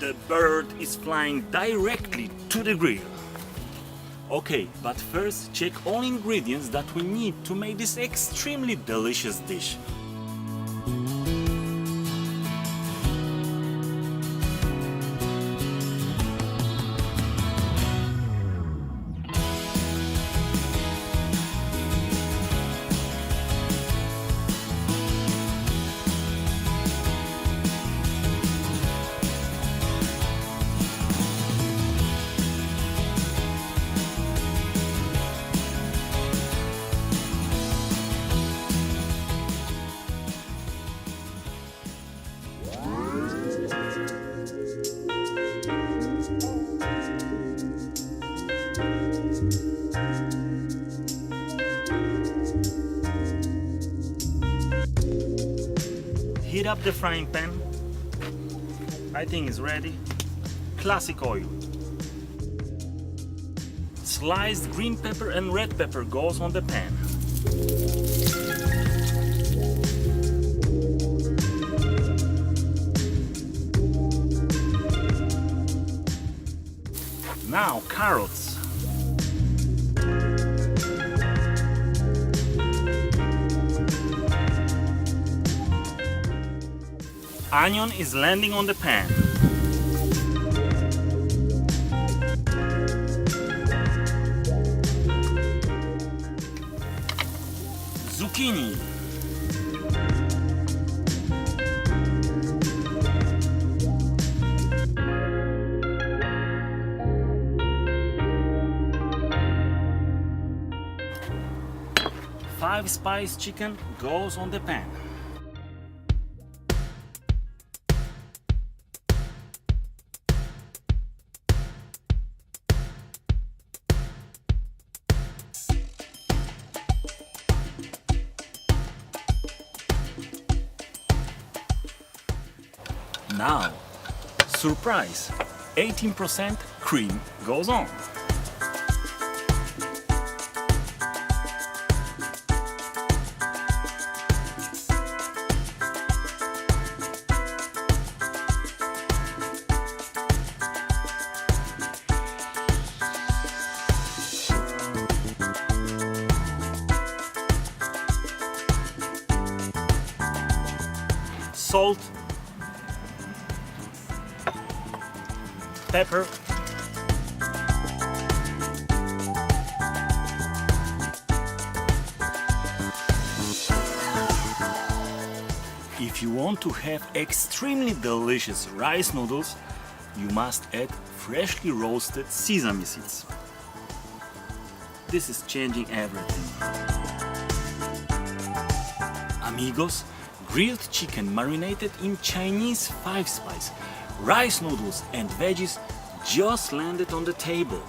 The bird is flying directly to the grill. Okay, but first check all ingredients that we need to make this extremely delicious dish. Heat up the frying pan. I think it's ready. Classic oil. Sliced green pepper and red pepper goes on the pan. Now carrots. Onion is landing on the pan. Zucchini. Five spice chicken goes on the pan. Now, surprise, 18% cream goes on. Salt, pepper, if you want to have extremely delicious rice noodles, you must add freshly roasted sesame seeds. This is changing everything. Amigos, grilled chicken marinated in Chinese 5-spice, rice noodles and veggies just landed on the table.